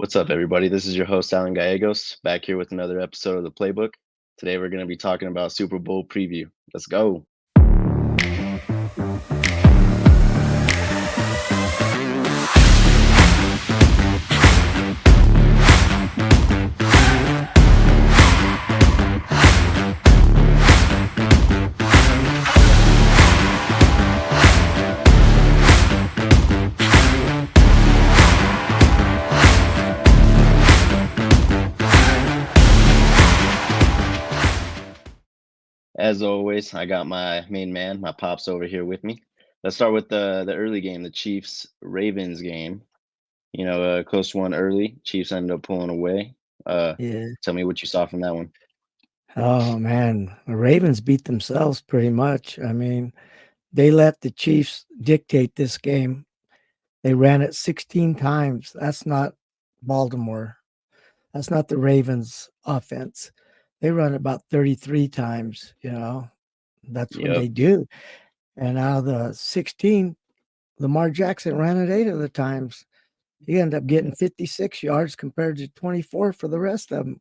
What's up, everybody? This is your host, Alan Gallegos, back here with another episode of the Playbook. Today, we're going to be talking about Super Bowl preview. Let's go. As always, I got my main man, my pops, over here with me. Let's start with the early game, the Chiefs Ravens game. A close one early. Chiefs ended up pulling away. Uh, Yeah. Tell me what you saw from that one. Oh man, the Ravens beat themselves pretty much. I mean, they let the Chiefs dictate this game. They ran it 16 times. That's not Baltimore. That's not the Ravens offense. They run about 33 times. That's when Yep. they do. And out of the 16, Lamar Jackson ran it 8 of the times. He ended up getting 56 yards compared to 24 for the rest of them.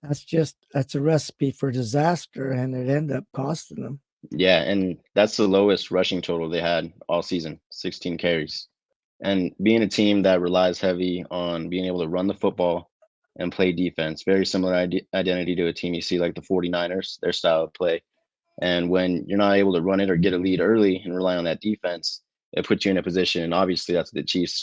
That's a recipe for disaster, and it ended up costing them. Yeah, and that's the lowest rushing total they had all season, 16 carries. And being a team that relies heavy on being able to run the football and play defense, very similar identity to a team you see like the 49ers, their style of play. And when you're not able to run it or get a lead early and rely on that defense, it puts you in a position. And obviously, that's the Chiefs.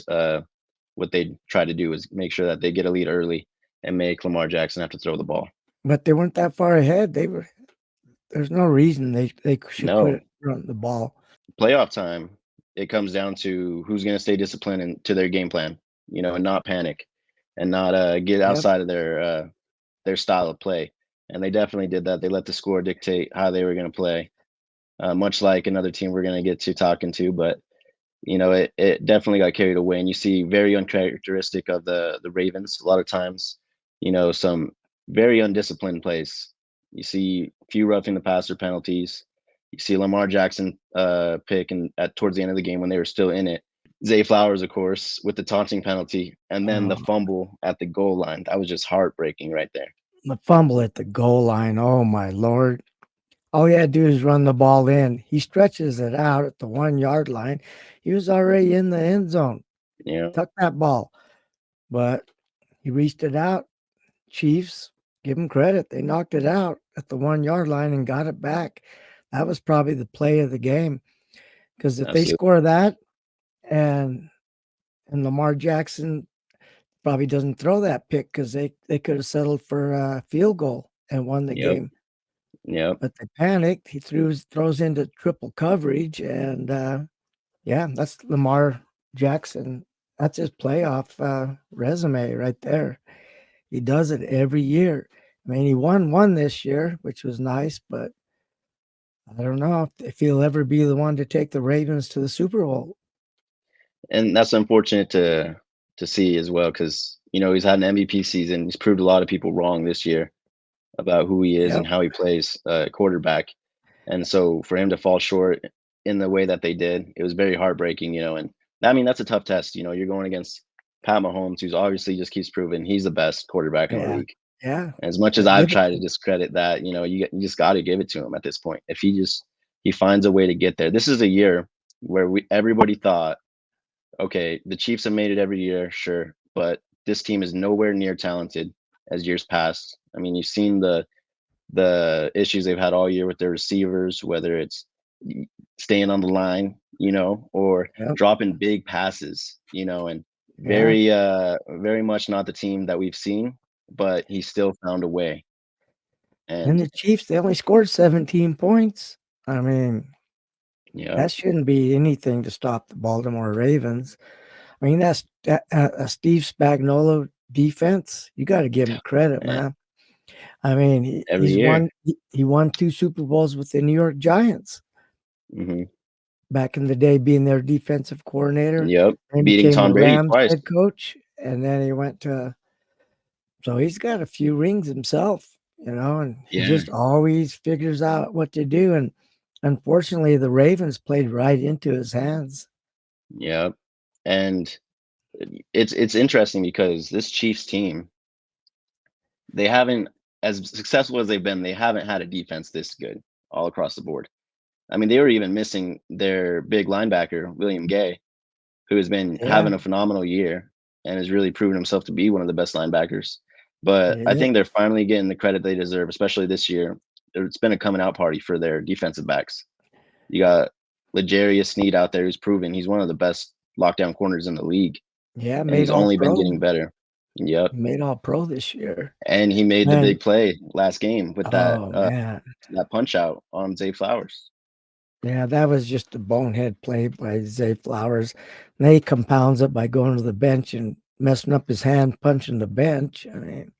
What they try to do is make sure that they get a lead early and make Lamar Jackson have to throw the ball. But they weren't that far ahead. There's no reason they should No, quit running the ball. playoff time, it comes down to who's going to stay disciplined and to their game plan, and not panic and not get Yep. outside of their style of play. And they definitely did that. They let the score dictate how they were going to play, much like another team we're going to get to talking to. But it definitely got carried away, and you see very uncharacteristic of the Ravens. A lot of times, some very undisciplined plays. You see few roughing the passer penalties. You see Lamar Jackson pick and at towards the end of the game when they were still in it. Zay Flowers, of course, with the taunting penalty, and then the Um, fumble at the goal line. That was just heartbreaking right there. the fumble at the goal line. Oh my lord! All he had to do is run the ball in. He stretches it out at the 1 yard line. He was already in the end zone. You know, Tuck that ball, but he reached it out. Chiefs, give them credit. They knocked it out at the 1 yard line and got it back. That was probably the play of the game because if they absolutely. score that and Lamar Jackson probably doesn't throw that pick because they could have settled for a field goal and won the Yep. game. Yep. But they panicked. He throws into triple coverage, and yeah, that's Lamar Jackson. That's his playoff resume right there. He does it every year. I mean, he won one this year, which was nice, but I don't know if he'll ever be the one to take the Ravens to the Super Bowl. And that's unfortunate to see as well because he's had an MVP season. He's proved a lot of people wrong this year about who he is Yep. and how he plays quarterback. And so for him to fall short in the way that they did, it was very heartbreaking. And I mean that's a tough test. You're going against Pat Mahomes, who's obviously just keeps proving he's the best quarterback in the Yeah. league. Yeah. As much as Yeah. I've Give it tried to to him. discredit that, you just got to give it to him at this point. If he finds a way to get there. This is a year where we everybody thought, okay, the Chiefs have made it every year, sure, but this team is nowhere near talented as years past. I mean, you've seen the issues they've had all year with their receivers, whether it's staying on the line, or Yep. dropping big passes, and Yeah. very much not the team that we've seen, but he still found a way. And And the Chiefs, they only scored 17 points. I mean, yeah, that shouldn't be anything to stop the Baltimore Ravens. I mean, that's a Steve Spagnuolo defense. You got to give him credit, eh, man. I mean, every year. he won 2 Super Bowls with the New York Giants Hmm. back in the day, being their defensive coordinator. Yep, Then beating became the Tom Brady Rams twice. head coach, and then he went to. So he's got a few rings himself, and he Yeah, just always figures out what to do. And unfortunately, the Ravens played right into his hands. yep, and It's interesting because this Chiefs team, they haven't, as successful as they've been, they haven't had a defense this good all across the board. I mean, they were even missing their big linebacker, William Gay, who has been Yeah, having a phenomenal year and has really proven himself to be one of the best linebackers. But I yeah, think they're finally getting the credit they deserve, especially this year. It's been a coming out party for their defensive backs. You got L'Jarius Sneed out there who's proven he's one of the best lockdown corners in the league, yeah. and Made he's all only been pro. getting better. Yep. Made all pro this year. And he made the Man, big play last game with oh man. that punch out on Zay Flowers. Yeah, that was just a bonehead play by Zay Flowers. And then he compounds it by going to the bench and messing up his hand, punching the bench. I mean,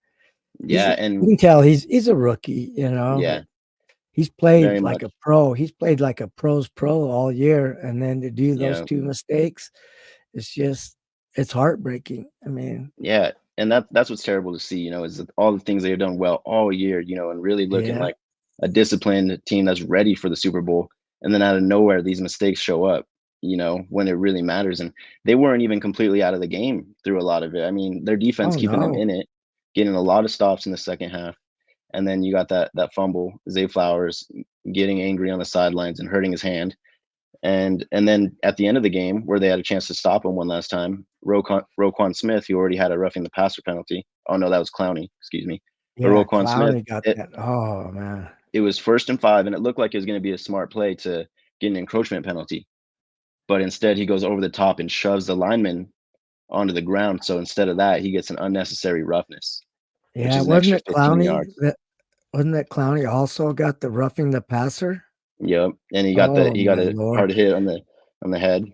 Yeah, you and can tell he's a rookie, you know, but yeah, he's very played like much. a pro. He's played like a pro's pro all year, and then to do those Yeah. two mistakes, it's just it's heartbreaking. I mean, Yeah, and that's what's terrible to see, is that all the things they've done well all year, and really looking yeah. like a disciplined team that's ready for the Super Bowl, and then out of nowhere these mistakes show up, when it really matters. And they weren't even completely out of the game through a lot of it. I mean, their defense Oh keeping them no. in it, getting a lot of stops in the second half, and then you got that fumble, Zay Flowers getting angry on the sidelines and hurting his hand. And then at the end of the game, where they had a chance to stop him one last time, Roquan Smith, who already had a roughing the passer penalty. Oh no, that was Clowney. Excuse me. But Yeah, Roquan Smith, Clowney got it that. Oh man. it was 1st and 5, and it looked like it was going to be a smart play to get an encroachment penalty. But instead, he goes over the top and shoves the lineman onto the ground. So instead of that, he gets an unnecessary roughness, which Yeah, is an extra 15 yards. Wasn't that Clowney also got the roughing the passer? Yep, and Oh he got my a lord. hard hit on the head.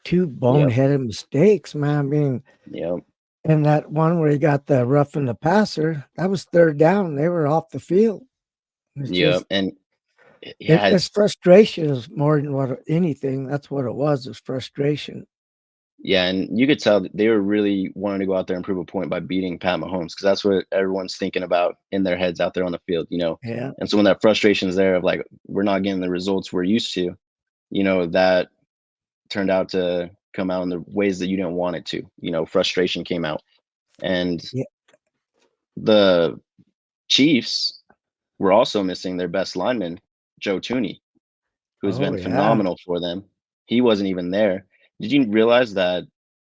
Two Yep, boneheaded mistakes, man. I mean, yep, and that one where he got the roughing the passer, that was third down. They were off the field. It's yep, just and yeah, it's frustration is more than what anything. That's what it was frustration. yeah, and you could tell that they were really wanting to go out there and prove a point by beating Pat Mahomes because that's what everyone's thinking about in their heads out there on the field. Yeah. And so when that frustration is there of like we're not getting the results we're used to, that turned out to come out in the ways that you didn't want it to. Frustration came out, and Yeah. the Chiefs were also missing their best lineman, Joe Tooney, who's Oh been yeah. phenomenal for them. He wasn't even there. Did you realize that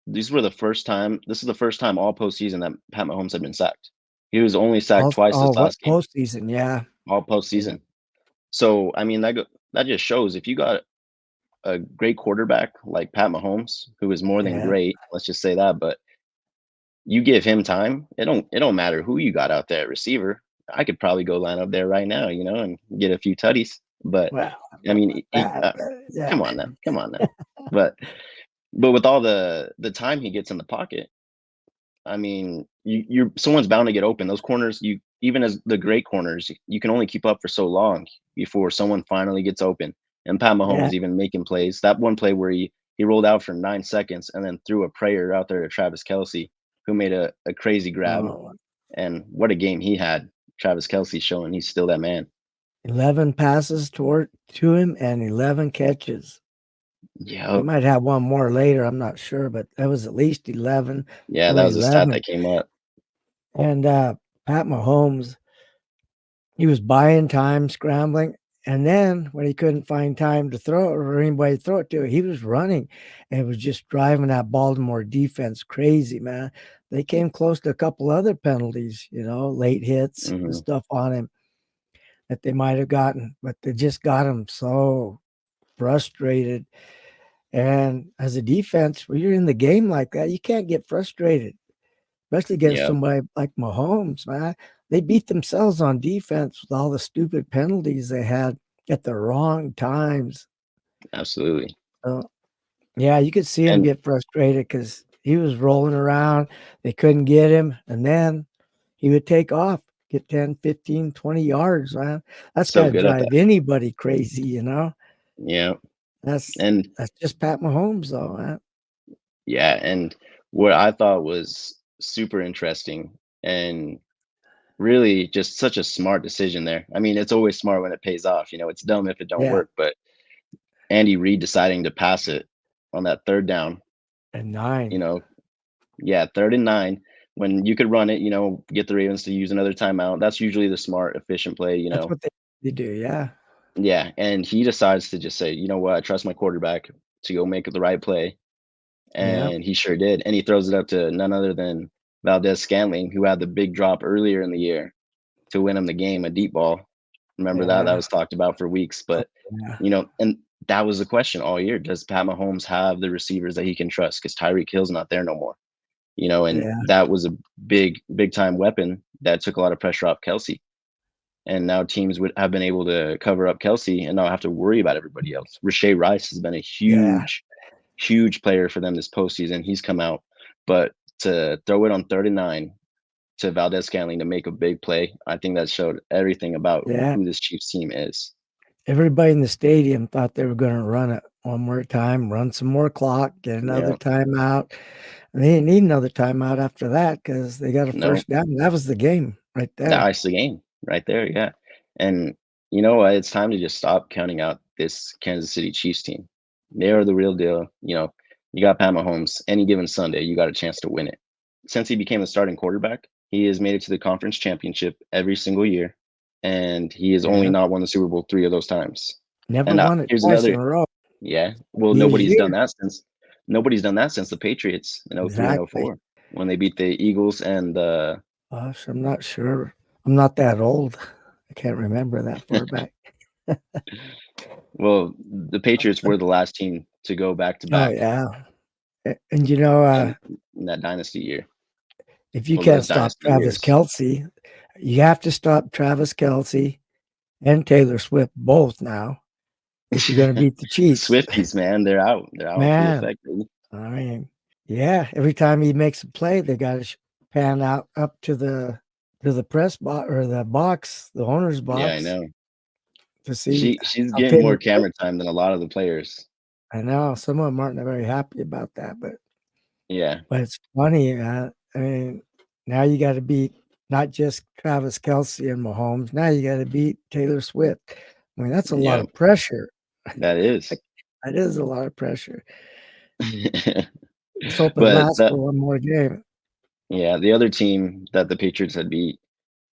this is the first time all postseason that Pat Mahomes had been sacked. He was only sacked Also, twice oh, this what last game, postseason? Yeah. all Yeah. postseason. So I mean that just shows if you got a great quarterback like Pat Mahomes, who is more than Yeah. great, let's just say that, but you give him time, it don't matter who you got out there at receiver. I could probably go line up there right now, and get a few tutties. But Well, I I don't know mean, about that, but yeah. come on now. But with all the time he gets in the pocket, I mean, you're someone's bound to get open. Those corners, you even as the great corners, you can only keep up for so long before someone finally gets open. And Pat Mahomes Yeah. is even making plays. That one play where he rolled out for 9 seconds and then threw a prayer out there to Travis Kelsey, who made a crazy grab. Oh, And what a game he had. Travis Kelsey showing he's still that man. 11 passes to him and 11 catches. He Yep. might have one more later, I'm not sure, but that was at least 11. Yeah, that Boy, was a stat 11. that came up. And Pat Mahomes, he was buying time, scrambling. And then when he couldn't find time to throw it or anybody to throw it to, he was running and was just driving that Baltimore defense crazy, man. They came close to a couple other penalties, late hits and Hmm. stuff on him that they might have gotten, but they just got him so frustrated. And as a defense, when you're in the game like that, you can't get frustrated, especially against Yeah, somebody like Mahomes, man. They beat themselves on defense with all the stupid penalties they had at the wrong times. absolutely. So, yeah, you could see him And get frustrated because he was rolling around. They couldn't get him. And then he would take off, get 10, 15, 20 yards, man. That's got so to good at drive that. anybody crazy. Yeah. That's And that's just Pat Mahomes, though, man. yeah, and what I thought was super interesting and really just such a smart decision there. I mean, it's always smart when it pays off. It's dumb if it don't Yeah, work, but Andy Reid deciding to pass it on that third down, and you 9. know, Yeah, 3rd and 9 when you could run it, get the Ravens to use another timeout. That's usually the smart, efficient play, That's what they do, yeah. Yeah, and he decides to just say, "You know what? I trust my quarterback to go make the right play," Yeah, and he sure did, and he throws it up to none other than Valdez Scantling, who had the big drop earlier in the year to win him the game, a deep ball. Remember that? That yeah, was talked about for weeks, oh, but, yeah, and that was the question all year. Does Pat Mahomes have the receivers that he can trust? Because Tyreek Hill's not there no more, and yeah, that was a big time weapon that took a lot of pressure off Kelsey. And now teams would have been able to cover up Kelsey and not have to worry about everybody else. Rashay Rice has been a yeah, huge player for them this postseason. He's come out, but to throw it on 39 to Valdez Scantling to make a big play, I think that showed everything about yeah. who this Chiefs team is. Everybody in the stadium thought they were gonna run it one more time, run some more clock, get another Yeah, timeout, and they didn't need another timeout after that because they got a no, first down. That was the game right that there. iced the game right there. Yeah, and you know what? It's time to just stop counting out this Kansas City Chiefs team. They are the real deal. You got Pat Mahomes. Any given Sunday, you got a chance to win it. Since he became the starting quarterback, he has made it to the conference championship every single year, and he has only Yeah. not won the Super Bowl 3 of those times. Never And won it here's twice in another, a row. yeah. Well, His year. nobody's done that since the Patriots in '03 and Exactly. '04 when they beat the Eagles and the Gosh, I'm not sure. I'm not that old. I can't remember that far back. well, the Patriots were the last team to go back to Oh, back yeah. And, and in that dynasty year, if you or those can't stop dynasty Travis years. Kelce, you have to stop Travis Kelce and Taylor Swift both now if you're gonna beat the The Chiefs. Swifties, man, they're out. They're out in full Man, effect, baby. I mean, yeah, every time he makes a play, they gotta pan out up to the press box or the box, the owner's Yeah, I box know. to see She's how getting Taylor more Swift. camera time than a lot of the players. I know some of them aren't very happy about that, Yeah, but it's funny, I mean, now you gotta beat not just Travis Kelce and Mahomes, now you gotta beat Taylor Swift. I mean, that's a lot yeah, of pressure. that is. Like, that is a lot of pressure. Let's hope it But lasts that for one more game. yeah, the other team that the Patriots had beat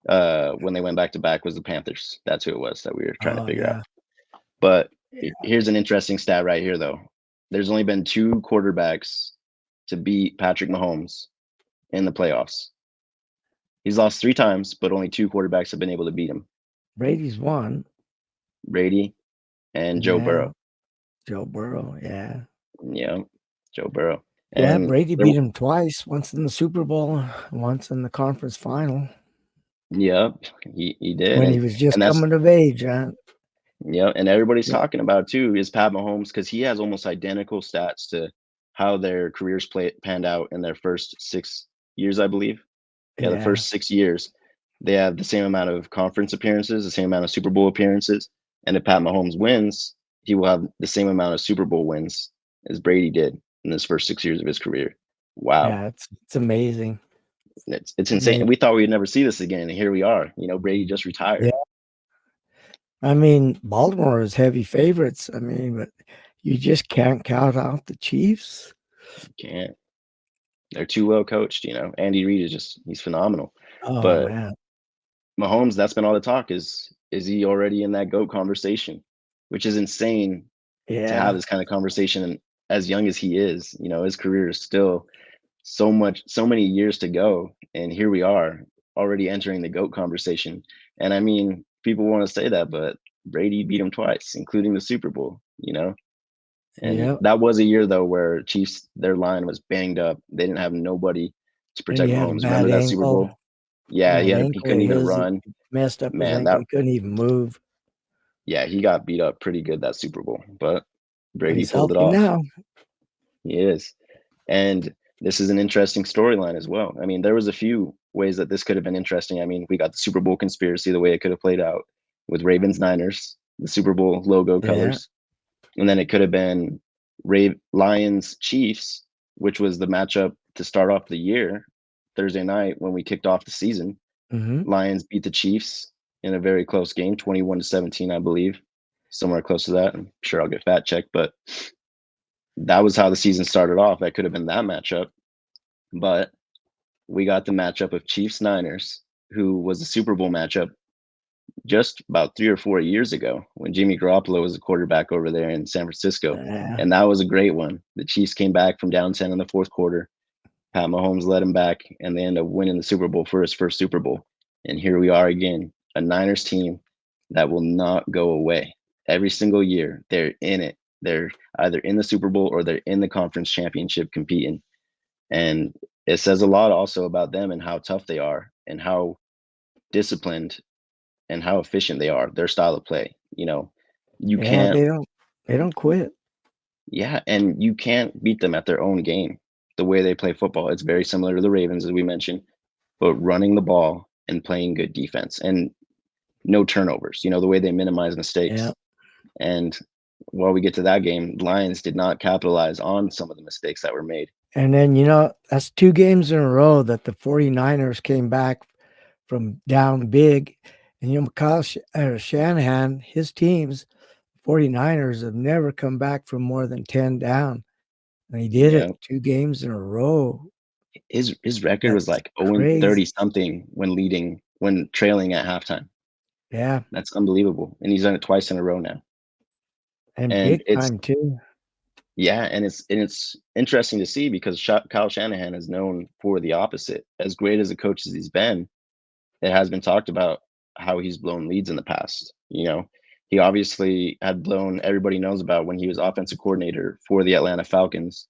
when they went back to back was the Panthers. That's who it was that we were trying to Oh, figure out. yeah. But Yeah. here's an interesting stat right here, though. There's only been two quarterbacks to beat Patrick Mahomes in the playoffs. He's lost three times, but only two quarterbacks have been able to beat him: Brady's won. Brady and Joe Yeah. Burrow. Joe Burrow, yeah. Yeah, Joe Burrow. Yeah, And Brady there, beat him twice, once in the Super Bowl, once in the conference final yep, he did, when he was just and that's coming of age, yeah, and everybody's yeah, talking about too is Pat Mahomes because he has almost identical stats to how their careers panned out in their first 6 years, I believe. Yeah, the yeah, first 6 years, they have the same amount of conference appearances, the same amount of Super Bowl appearances, and if Pat Mahomes wins, he will have the same amount of Super Bowl wins as Brady did in his first 6 years of his career. Wow, yeah, it's amazing. it's insane. Ama And we thought we'd never see this again, and here we are. Brady just Yeah, retired. I mean, Baltimore is heavy favorites, I mean, but you just can't count out the Chiefs. Can't. They're too well coached. Andy Reid is he's phenomenal. Oh, But man. Mahomes, that's been all the talk is he already in that GOAT conversation, which is insane to have Yeah, this kind of conversation as young as he is. His career is still so many years to go. And here we are already entering the GOAT conversation. And I mean, people want to say that, but Brady beat him twice, including the Super Bowl. And yep, that was a year though where Chiefs their line was banged up. They didn't have nobody to and he protect had a Mahomes. bad Remember that Super ankle. Bowl? Yeah, That he ankle couldn't of even his, he run. messed up his Man, ankle, that he couldn't even move, yeah, he got beat up pretty good that Super Bowl, but but Brady he's pulled it healthy off. now. He is. And this is an interesting storyline as well. I mean, there was a few ways that this could have been interesting. I mean, we got the Super Bowl conspiracy, the way it could have played out with Ravens Niners, the Super Bowl logo Yeah, colors. And then it could have been Lions Chiefs, which was the matchup to start off the year, Thursday night when we kicked off the season. mhm, Lions beat the Chiefs in a very close game, 21-17, I believe, somewhere close to that. I'm sure I'll get fact checked, but that was how the season started off. That could have been that matchup. But we got the matchup of Chiefs Niners, who was a Super Bowl matchup just about 3 or 4 years ago when Jimmy Garoppolo was a quarterback over there in San Francisco. Yeah, And that was a great one. The Chiefs came back from down 10 in the fourth quarter. Pat Mahomes led him back, and they ended up winning the Super Bowl for his first Super Bowl. And here we are again, a Niners team that will not go away. Every single year, they're in it. They're either in the Super Bowl or they're in the conference championship competing. And it says a lot also about them and how tough they are and how disciplined and how efficient they are, their style of play. You yeah, can't, they don't quit. yeah, and you can't beat them at their own game. The way they play football, it's very similar to the Ravens, as we mentioned, but running the ball and playing good defense and no turnovers, the way they minimize Yeah. mistakes. And while we get to that game, Lions did not capitalize on some of the mistakes that were made. And then, that's 2 games in a row that the 49ers came back from down big. And, Shanahan, his teams, 49ers have never come back from more than 10 down. And he did Yeah. it 2 games in a row. His record was That's like 0 and crazy. 30 something when trailing at halftime. Yeah, That's unbelievable. And he's done it twice in a row now. and And big it's time too. Yeah, and it's interesting to see because Kyle Shanahan is known for the opposite. As great as a coach as he's been, it has been talked about how he's blown leads in the past. He obviously had blown everybody knows about when he was offensive coordinator for the Atlanta Falcons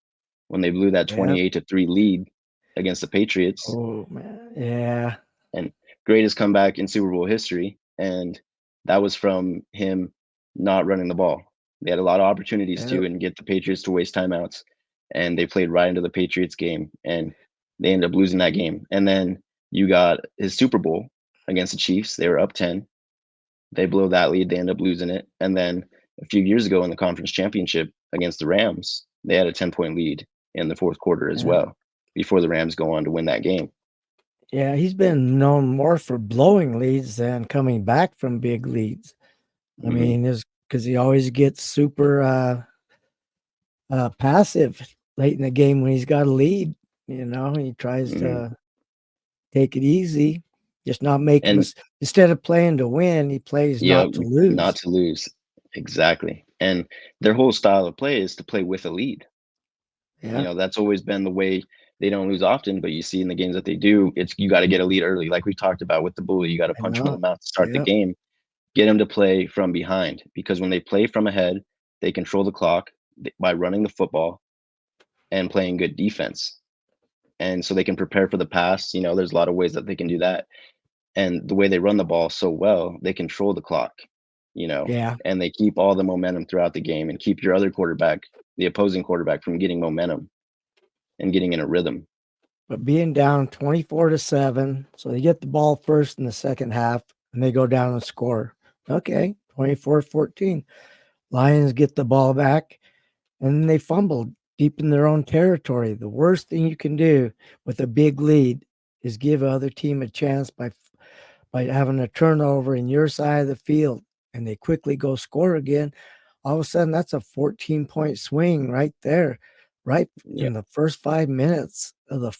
when they blew that Yeah. 28-3 lead against the Patriots Oh, man. Yeah. and greatest comeback in Super Bowl history. And that was from him not running the ball. They had a lot of opportunities Yep. to and get the Patriots to waste timeouts, and they played right into the Patriots game, and they ended up losing that game. And then you got his Super Bowl against the Chiefs. They were up 10. They blow that lead. They end up losing it. And then a few years ago in the conference championship against the Rams, they had a 10-point lead in the fourth quarter as Yeah. well before the Rams go on to win that game. Yeah, he's been known more for blowing leads than coming back from big leads. I Hmm. mean, is because he always gets super passive late in the game when he's got a lead. He tries Hmm. to take it easy, just not make And instead of playing to win, he plays yeah, not to not lose. to lose. Exactly. And their whole style of play is to play with a lead. Yeah, That's always been the way. They don't lose often, but you see in the games that they do, it's you got to get a lead early. Like we talked about with the bully, you got to I punch him in know. the mouth to start the Yep. game, get him to play from behind because when they play from ahead, they control the clock by running the football and playing good defense. And so they can prepare for the pass. There's a lot of ways that they can do that. And the way they run the ball so well, they control the clock, you know, Yeah. and they keep all the momentum throughout the game and keep your other quarterback, the opposing quarterback, from getting momentum and getting in a rhythm. But being down 24-7, so they get the ball first in the second half and they go down and score. Okay, 24-14. Lions get the ball back and then they fumbled deep in their own territory. The worst thing you can do with a big lead is give other team a chance by having a turnover in your side of the field and they quickly go score again. All of a sudden, that's a 14-point swing right there, right Yeah, in the first 5 minutes of the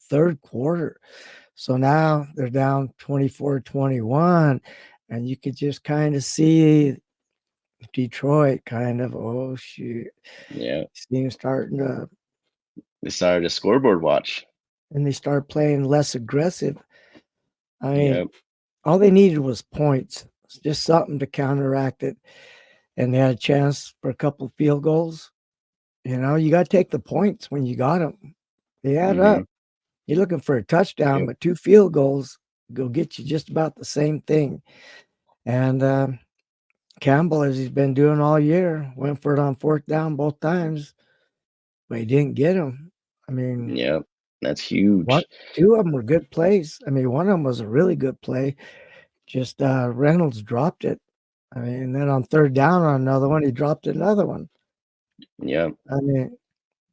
third quarter. So now they're down 24-21, and you could just kind of see Detroit kind of, oh, shoot, yeah. team starting to, They started a scoreboard watch. and they start playing less aggressive. I Yeah, mean, all they needed was points, just something to counteract it. And they had a chance for a couple of field goals. You got to take the points when you got them. They add mm-hmm. up. You're looking for a touchdown, Yep, but 2 field goals go get you just about the same thing. And Campbell, as he's been doing all year, went for it on fourth down both times, but he didn't get him. I mean, yep. That's what huge. 2 of them were good plays. I mean, one of them was a really good play. Just Reynolds dropped it. I mean, and then on third down on another one, he dropped another one. Yep, I mean,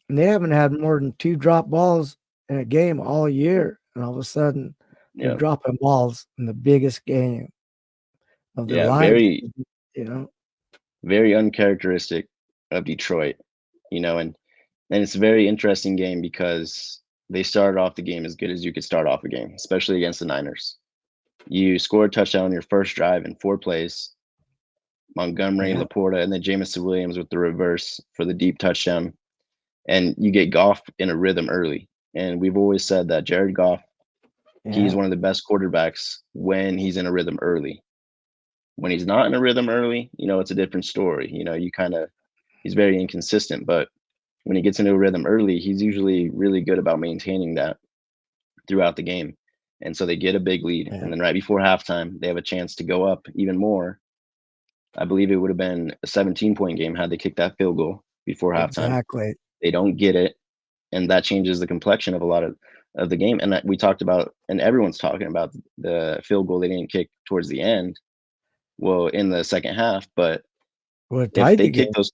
and they haven't had more than 2 drop balls in a game all year, and all of a sudden, they're yep. dropping balls in the biggest game of their Yeah, lives, very, you know? very uncharacteristic of Detroit, and it's a very interesting game because they started off the game as good as you could start off a game, especially against the Niners. You score a touchdown on your first drive in 4 plays. Montgomery, Yeah, Laporta, and then Jameson Williams with the reverse for the deep touchdown. And you get Goff in a rhythm early. And we've always said that Jared Goff, he's yeah, one of the best quarterbacks when he's in a rhythm early. When he's not in a rhythm early, it's a different story. You kind of he's very inconsistent, but when he gets into a rhythm early, he's usually really good about maintaining that throughout the game. And so they get a big lead, yeah, and then right before halftime, they have a chance to go up even more. I believe it would have been a 17-point game had they kicked that field goal before halftime. exactly. They don't get it, and that changes the complexion of a lot of the game. And that we talked about, and everyone's talking about the field goal they didn't kick towards the end. Well, in the second half, but Well, it if tied they the kick game. those,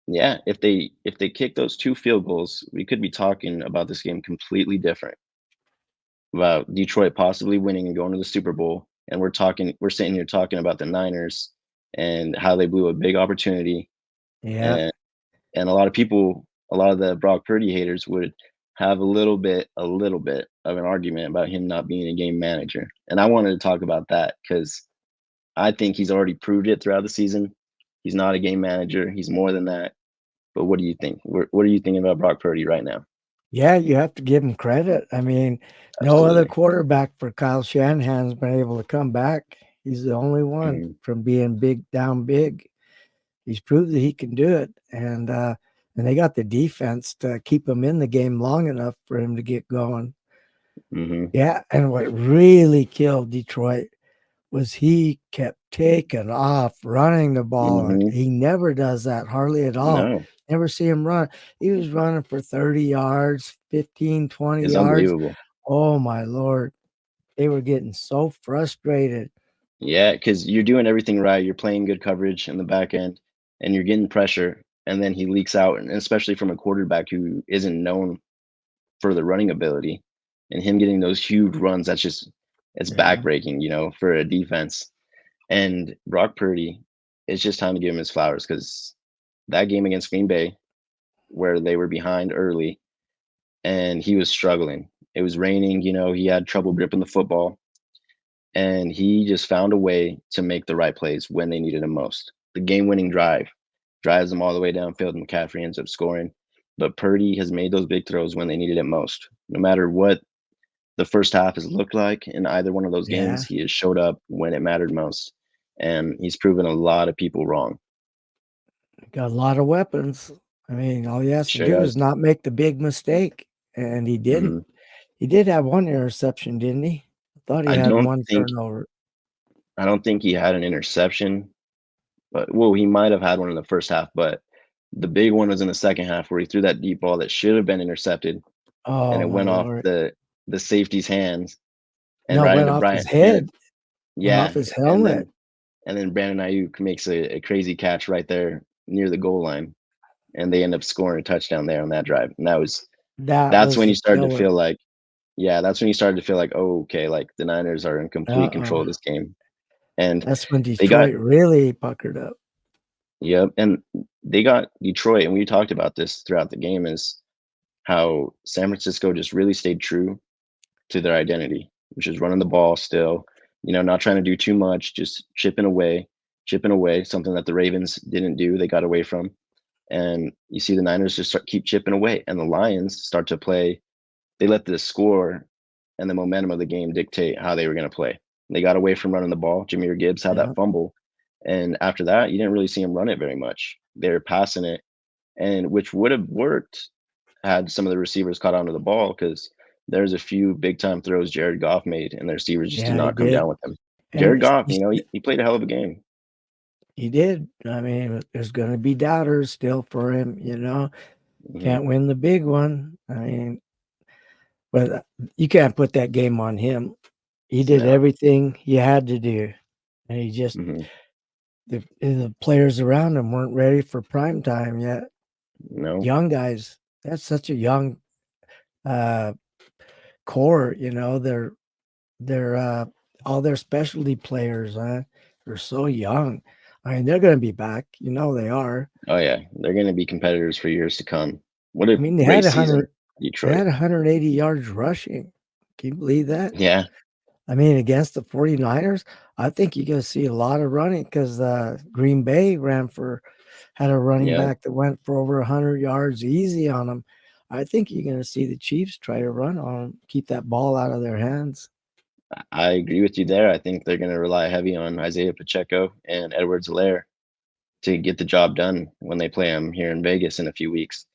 yeah, if they kick those two field goals, we could be talking about this game completely different. About Detroit possibly winning and going to the Super Bowl, and we're sitting here talking about the Niners and how they blew a big opportunity, Yeah, and a lot of people, a lot of the Brock Purdy haters would have a little bit of an argument about him not being a game manager. And I wanted to talk about that because I think he's already proved it throughout the season. He's not a game manager. He's more than that. But what do you think? What are you thinking about Brock Purdy right now? yeah, you have to give him credit. I mean, no other Absolutely. quarterback for Kyle Shanahan's been able to come back. He's the only one Mhm, from being big down big. He's proved that he can do it, and they got the defense to keep him in the game long enough for him to get going. mhm, Yeah, and what really killed Detroit was he kept taking off, running the ball. mhm. He never does that hardly at all. No, Never see him run. He was running for 30 yards, 15, 20 it's yards. unbelievable. Oh my Lord. They were getting so frustrated. Yeah, because you're doing everything right. You're playing good coverage in the back end, and you're getting pressure, and then he leaks out, and especially from a quarterback who isn't known for the running ability, and him getting those huge runs, it's Yeah. backbreaking, for a defense. And Brock Purdy, it's just time to give him his flowers because that game against Green Bay, where they were behind early, and he was struggling. It was raining, he had trouble gripping the football, and he just found a way to make the right plays when they needed him most. The game-winning drive drives them all the way downfield, and McCaffrey ends up scoring. But Purdy has made those big throws when they needed it most. No matter what the first half has looked like in either one of those games, Yeah. he has showed up when it mattered most, and he's proven a lot of people wrong. Got a lot of weapons. I mean, all he has to Sure do is does. not make the big mistake. And he didn't. Mhm. He did have one interception, didn't he? I thought he I had don't one think turnover. I don't think he had an interception, but well, he might have had one in the first half, but the big one was in the second half where he threw that deep ball that should have been intercepted, and Oh it my went off Lord. the safety's hands and No, it right went into off his Bryant. head, went off Yeah, his and helmet. then Brandon Ayuk makes a crazy catch right there near the goal line, and they end up scoring a touchdown there on that drive. And That that's was when you the started to killer. feel like, yeah, that's when you started to feel like, oh, okay, like the Niners are in complete control Uh-uh. of this game, and That's when they got. Detroit really puckered up. Yep, and they got Detroit, and we talked about this throughout the game, is how San Francisco just really stayed true to their identity, which is running the ball still, not trying to do too much, just chipping away, something that the Ravens didn't do, they got away from. And you see the Niners just keep chipping away, and the Lions start to play. They let the score and the momentum of the game dictate how they were going to play. They got away from running the ball. Jameer Gibbs had that Yeah. fumble, and after that, you didn't really see him run it very much. They were passing it, and which would have worked had some of the receivers caught onto the ball because there's a few big time throws Jared Goff made, and the receivers just did Yeah, he not come did. down with him. And Jared it's Goff, he's he played a hell of a game. he did. I mean, there's gonna be doubters still for him, you know? Hmm. Can't win the big one. I mean, but you can't put that game on him. He did No. everything he had to do, and he just Hmm. the players around him weren't ready for prime time yet. No. Young guys, that's such a young, uh, core, you know? They're all their specialty players, they're so young. I mean, they're gonna be back, you know they are. Oh yeah, they're going to be competitors for years to come. What I a mean, they great had 100 season. They Detroit. had 180 yards rushing. Can you believe that? Yeah, I mean, against the 49ers, I think you're going to see a lot of running because Green Bay had a running yeah, back that went for over 100 yards easy on them. I think you're going to see the Chiefs try to run on them, keep that ball out of their hands. I agree with you there. I think they're going to rely heavy on Isaiah Pacheco and Edwards-Helaire to get the job done when they play them here in Vegas in a few weeks.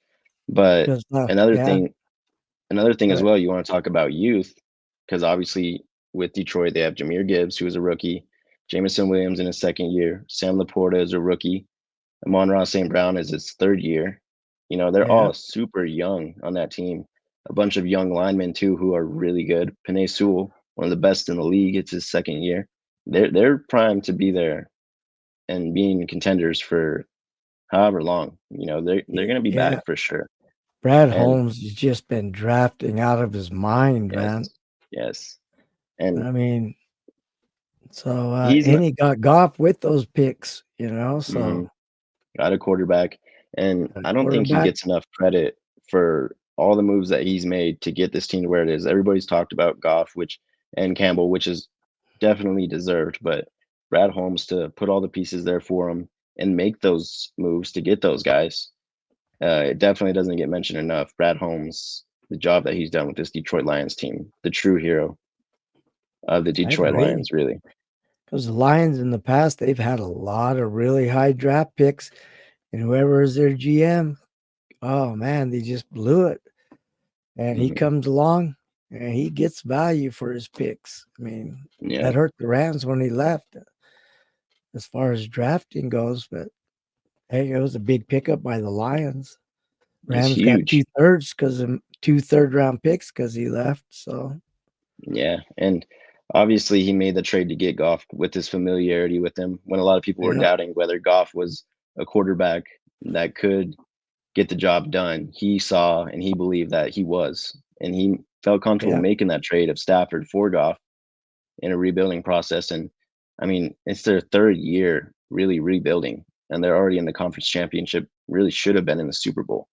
But Because, another yeah, thing another thing as but well, you wanna talk about youth, because obviously with Detroit, they have Jahmyr Gibbs, who is a rookie, Jameson Williams in his 2nd year, Sam Laporta is a rookie, Amon-Ra St. Brown is his 3rd year. You know, they're yeah, all super young on that team. A bunch of young linemen too who are really good. Penei Sewell, one of the best in the league, it's his 2nd year. They're primed to be there and being contenders for however long. You know, they're gonna be yeah. back for sure. Brad And Holmes has just been drafting out of his mind, yes, man. yes. And I mean, so he's and not he got Goff with those picks, you know. So mhm, got a quarterback, and a I don't think he quarterback, gets enough credit for all the moves that he's made to get this team to where it is. Everybody's talked about Goff, which and Campbell, which is definitely deserved, but Brad Holmes to put all the pieces there for him and make those moves to get those guys, it definitely doesn't get mentioned enough. Brad Holmes, the job that he's done with this Detroit Lions team, the true hero of the I Detroit agree. Lions, really. Because the Lions in the past, they've had a lot of really high draft picks, and whoever is their GM, oh man, they just blew it. And he Mhm. comes along and he gets value for his picks. I mean, Yeah, that hurt the Rams when he left as far as drafting goes, but hey, it was a big pickup by the Lions. it's Rams got huge. 2/3 because of 2 third-round picks because he left. So Yeah, and obviously he made the trade to get Goff with his familiarity with him when a lot of people were yeah, doubting whether Goff was a quarterback that could get the job done. He saw and he believed that he was, and he felt comfortable yeah, making that trade of Stafford for Goff in a rebuilding process. And I mean, it's their 3rd year really rebuilding, and they're already in the conference championship. Really should have been in the Super Bowl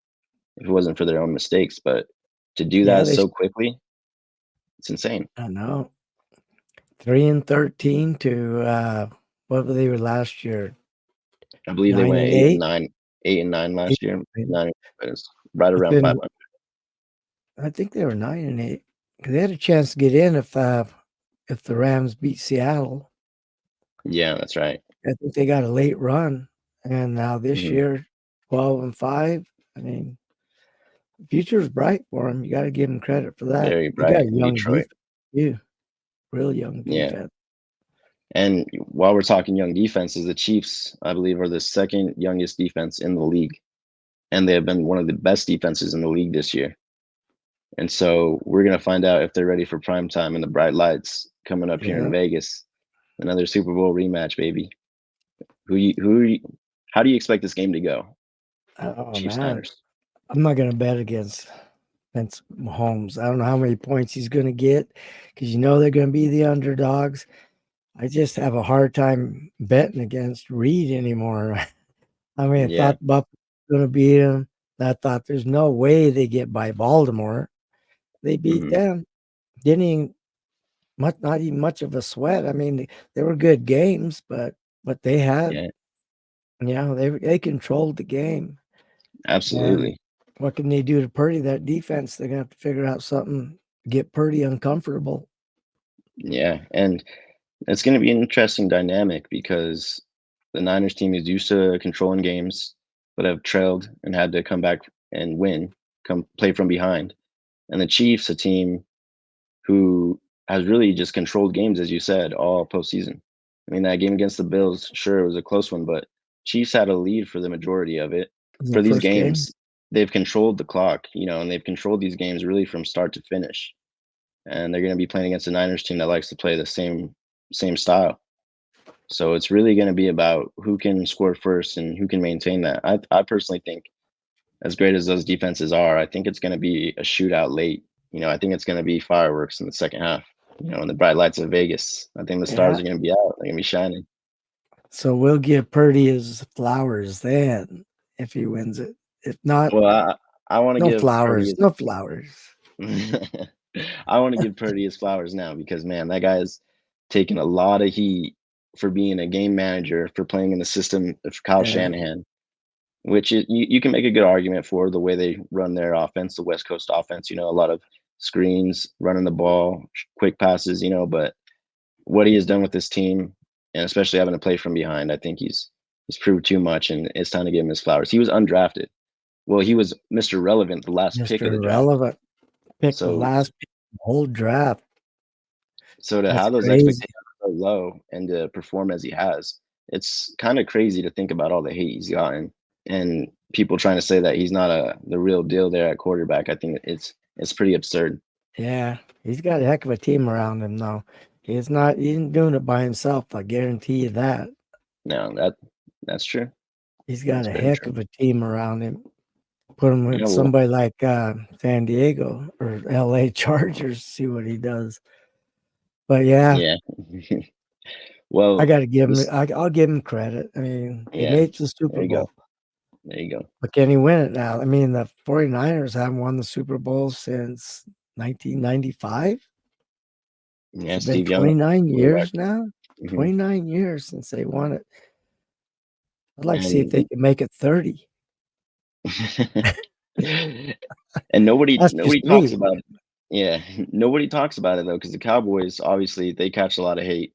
if it wasn't for their own mistakes. But to do yeah. that so quickly, it's insane. I know 3-13 to what were they were last year? I believe they Nine went and 8 and eight. 9, 8 and 9 Eight, last year. and 9 is right but around then 500. I think they were 9-8 because they had a chance to get in if the Rams beat Seattle. Yeah, that's right. I think they got a late run, and now this Mhm. year, 12-5. I mean, the future's bright for them. You got to give them credit for that. Very They got bright a in young Detroit. defense too, real young Yeah, defense. and while we're talking young defenses, the Chiefs, I believe, are the 2nd youngest defense in the league, and they have been one of the best defenses in the league this year. And so we're gonna find out if they're ready for prime time and the bright lights coming up here in Yeah. Vegas. Another Super Bowl rematch, baby. How do you expect this game to go? Oh Chiefs man, Niners. I'm not gonna bet against Vince Mahomes. I don't know how many points he's gonna get because you know they're gonna be the underdogs. I just have a hard time betting against Reed anymore. I mean, I Yeah. thought Buff was gonna beat him. I thought there's no way they get by Baltimore. They beat Mhm. them. Didn't even not even much of a sweat. I mean, they were good games, but they had, Yeah, yeah, they controlled the game. And absolutely. what can they do to Purdy? That defense, they're gonna have to figure out something to get Purdy uncomfortable. Yeah, and it's going to be an interesting dynamic because the Niners team is used to controlling games, but have trailed and had to come back and win, come play from behind. And the Chiefs, a team who has really just controlled games, as you said, all postseason. I mean, that game against the Bills, sure, it was a close one, but Chiefs had a lead for the majority of it. In the For these first game. games, they've controlled the clock, you know, and they've controlled these games really from start to finish. And they're going to be playing against a Niners team that likes to play the same style. So it's really going to be about who can score first and who can maintain that. I personally think, as great as those defenses are, I think it's going to be a shootout late. You know, I think it's going to be fireworks in the second half. You know, in the bright lights of Vegas, I think the stars Yeah. are going to be out. They're going to be shining. So we'll give Purdy his flowers then if he wins it. If not, Well, I want to No give Purdy flowers, his no flowers. I want to give Purdy his flowers now because man, that guy's taken a lot of heat for being a game manager for playing in the system of Kyle Yeah, Shanahan, which is, you can make a good argument for the way they run their offense, the West Coast offense. A lot of screens, running the ball, quick passes. But what he has done with this team, and especially having to play from behind, I think he's proved too much, and it's time to give him his flowers. He was undrafted. Well, he was Mr. Relevant, the last pick of Mr. the draft. Irrelevant. Picked the So last pick of the whole draft. to That's have those crazy. expectations so low and to perform as he has, it's kind of crazy to think about all the hate he's gotten and people trying to say that he's not the real deal there at quarterback. I think it's pretty absurd. Yeah, he's got a heck of a team around him, though. He isn't doing it by himself, I guarantee you that. No, that's true. He's got That's a very heck true. of a team around him. Put him with Well, somebody like San Diego or LA Chargers, see what he does. But yeah, yeah. I Well, got to give him. this I'll give him credit. I mean, they yeah. made it to the There Super you go. Bowl, There you go. but can he win it now? I mean, the 49ers haven't won the Super Bowl since 1995. Yeah, It's been Steve Young, 29 quarterback. years now. Hmm 29 years since they won it. I'd like to see if they And can make it 30. and nobody That's just nobody talks me. about it. Yeah, nobody talks about it though, because the Cowboys obviously they catch a lot of hate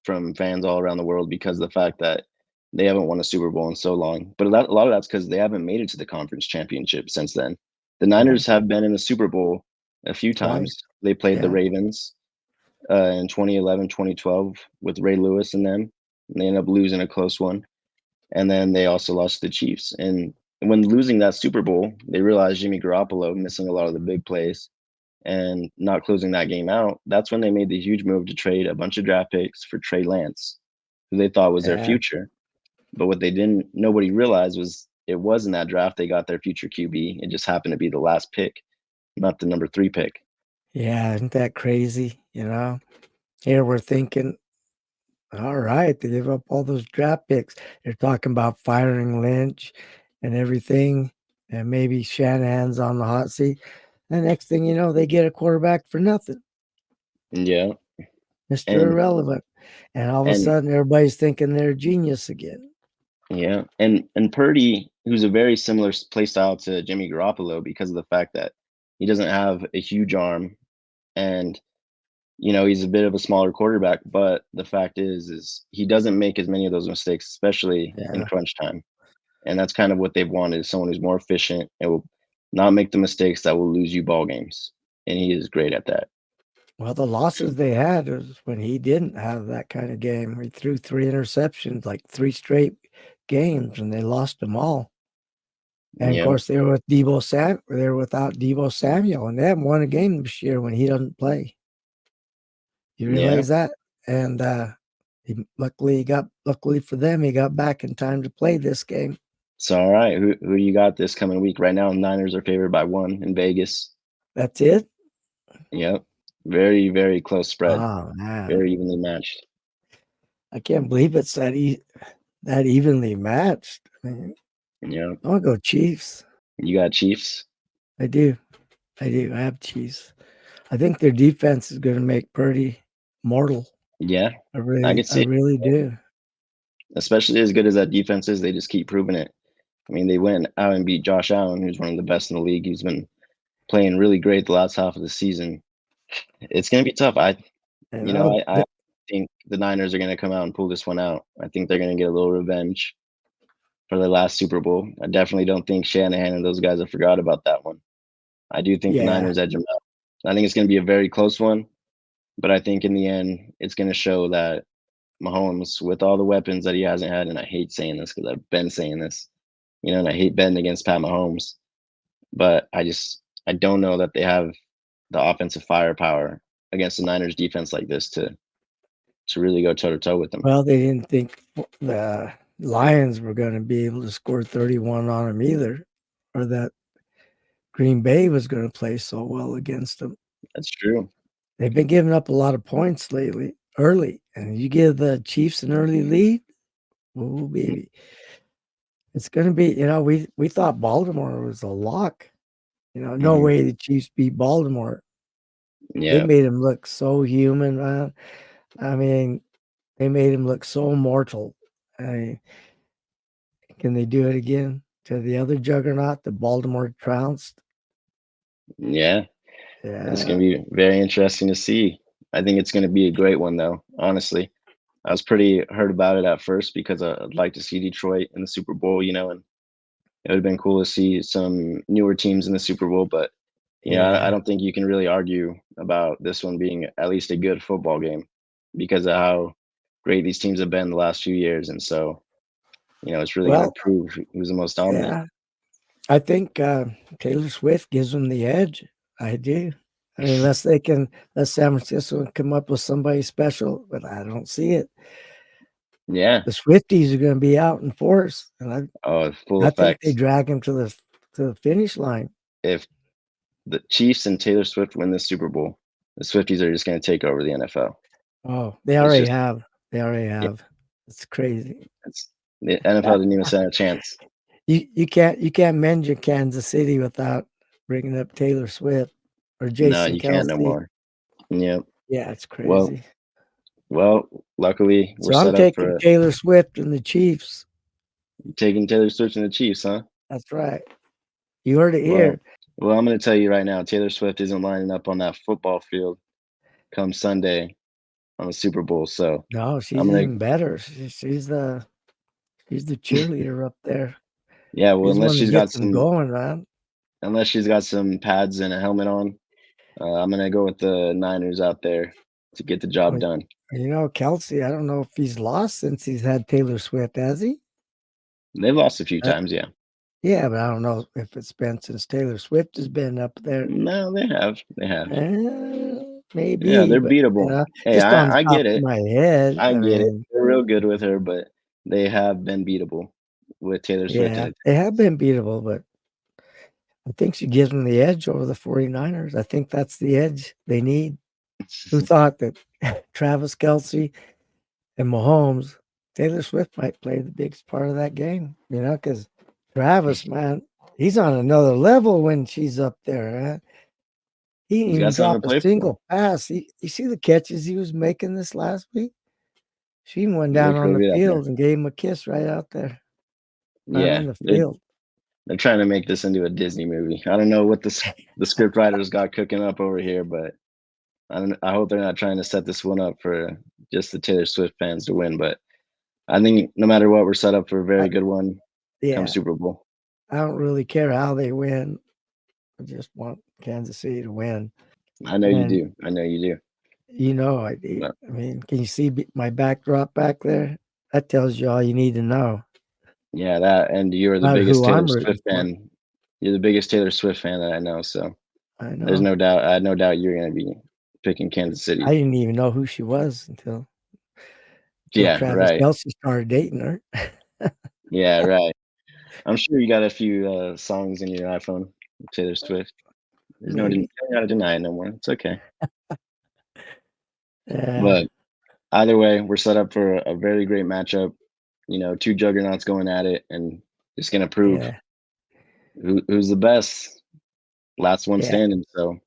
from fans all around the world because of the fact that they haven't won a Super Bowl in so long. But a lot of that's because they haven't made it to the conference championship since then. The Yeah, Niners have been in the Super Bowl a few twice. times. They played the Yeah, Ravens in 2011, 2012 with Ray Lewis and them. And they ended up losing a close one. And then they also lost to the Chiefs. And when losing that Super Bowl, they realized Jimmy Garoppolo missing a lot of the big plays and not closing that game out. That's when they made the huge move to trade a bunch of draft picks for Trey Lance, who they thought was their yeah, future. But what they didn't, nobody realized was it was in that draft they got their future QB. It just happened to be the last pick, not the number 3 pick. yeah. Isn't that crazy? Here we're thinking, all right, they give up all those draft picks. They're talking about firing Lynch and everything, and maybe Shanahan's on the hot seat. The next thing you know, they get a quarterback for nothing, Yeah, Mr. and Irrelevant. And all of a and sudden, everybody's thinking they're a genius again. yeah, and Purdy, who's a very similar play style to Jimmy Garoppolo because of the fact that he doesn't have a huge arm and he's a bit of a smaller quarterback, but the fact is he doesn't make as many of those mistakes, especially in Yeah. crunch time. And that's kind of what they've wanted, is someone who's more efficient and will not make the mistakes that will lose you ball games. And he is great at that. Well, the losses they had was when he didn't have that kind of game. He threw 3 interceptions, like 3 straight games, and they lost them all. And of Yeah, course, they were without Debo Samuel, and they haven't won a game this year when he doesn't play. You yeah. realize that? And luckily for them, he got back in time to play this game. So all right, who do you got this coming week? Right now, Niners are favored by 1 in Vegas. That's it. Yep. Very, very close spread. Oh man, Very evenly matched. I can't believe it's that evenly matched. I mean, Yeah. I want to go Chiefs. You got Chiefs? I do. I do. I have Chiefs. I think their defense is going to make Purdy mortal. Yeah. I I really, could I see it. really do. Especially as good as that defense is, they just keep proving it. I mean, they went out and beat Josh Allen, who's one of the best in the league. He's been playing really great the last half of the season. It's going to be tough. You know, I think the Niners are going to come out and pull this one out. I think they're going to get a little revenge for their last Super Bowl. I definitely don't think Shanahan and those guys have forgot about that one. I do think the yeah, Niners edge them out. I think it's going to be a very close one, but I think in the end, it's going to show that Mahomes, with all the weapons that he hasn't had, and I hate saying this because I've been saying this, and I hate betting against Pat Mahomes, but I don't know that they have the offensive firepower against the Niners defense like this to really go toe to toe with them. well, they didn't think the Lions were going to be able to score 31 on them either, or that Green Bay was going to play so well against them. That's true. They've been giving up a lot of points lately, early, and you give the Chiefs an early lead. Oh, baby. It's going to be, we thought Baltimore was a lock. No Hmm. way the Chiefs beat Baltimore. They Yeah, made him look so human, man. I mean, they made him look so mortal. I mean, can they do it again to the other juggernaut, the Baltimore trounced? yeah. It's gonna Yeah, be very interesting to see. I think it's gonna be a great one, though. Honestly, I was pretty hurt about it at first because I'd like to see Detroit in the Super Bowl, and it would have been cool to see some newer teams in the Super Bowl. But I yeah. don't think you can really argue about this one being at least a good football game because of how great these teams have been the last few years, and so it's really gonna Well, prove who's the most dominant. yeah. I think Taylor Swift gives them the edge. I do. I mean, unless they can, let San Francisco come up with somebody special, but I don't see it. Yeah. The Swifties are going to be out in force, and Oh, full I think they effect. drag him to the finish line. If the Chiefs and Taylor Swift win the Super Bowl, the Swifties are just gonna take over the NFL. Oh, they It's already just have. They already yeah, have. It's crazy. it's the NFL didn't even stand a chance. You can't mention Kansas City without bringing up Taylor Swift or No, Jason you can't no Kelsey. more. Yep. Yeah, it's Well, crazy. well, luckily we're So I'm set up taking for Taylor Swift and the Chiefs. taking Taylor Swift and the Chiefs, huh? That's right. You heard it Well, here. I'm gonna tell you right now, Taylor Swift isn't lining up on that football field come Sunday on the Super Bowl. So No, I'm she's gonna, even better. She's the cheerleader up there. yeah. Well, She's the one that gets them going, man. unless she's got some pads and a helmet on, I'm gonna go with the Niners out there to get the job Well, done. Kelsey, I don't know if he's lost since he's had Taylor Swift, has he? They've lost a few Uh, times, yeah. yeah, but I don't know if it's been since Taylor Swift has been up there. No, they have. They have. Yeah, Maybe, they're but beatable. Hey, just on the I top get of it. my head, I I get it. mean, They're real good with her, but they have been beatable with Taylor Swift in yeah, they have attendance. been beatable, but I think she gives them the edge over the 49ers. I think that's the edge they need. Who thought that Travis Kelsey and Mahomes, Taylor Swift might play the biggest part of that game, because Travis, man, he's on another level when she's up there, man. He didn't He's got even something drop to a play for. single pass. You see the catches he was making this last week? She even went He down looks on real the good out there. field and gave him a kiss right out there, right Yeah, on the they're field. they're trying to make this into a Disney movie. I don't know what the script writers got cooking up over here, but I hope they're not trying to set this one up for just the Taylor Swift fans to win. But I think no matter what, we're set up for a I, very good one come yeah, Super Bowl. I don't really care how they win. I just want Kansas City to win. I know you And do. I know you do. I do. But I mean, can you see my backdrop back there? That tells you all you need to know yeah, that and you're the about biggest who Taylor I'm rooting Swift for. fan. You're the biggest Taylor Swift fan that I know. So I there's know. no doubt. I had no doubt you're going to be picking Kansas I City. didn't even know who she was until Yeah, Travis right. Kelsey started dating her. Yeah, right. I'm sure you got a few songs in your iPhone, Taylor Swift. There's no, you Maybe. don't gotta deny it no more. It's okay. Yeah, But either way, we're set up for a very great matchup. Two juggernauts going at it, and it's gonna prove yeah, who's the best, last one yeah. standing. So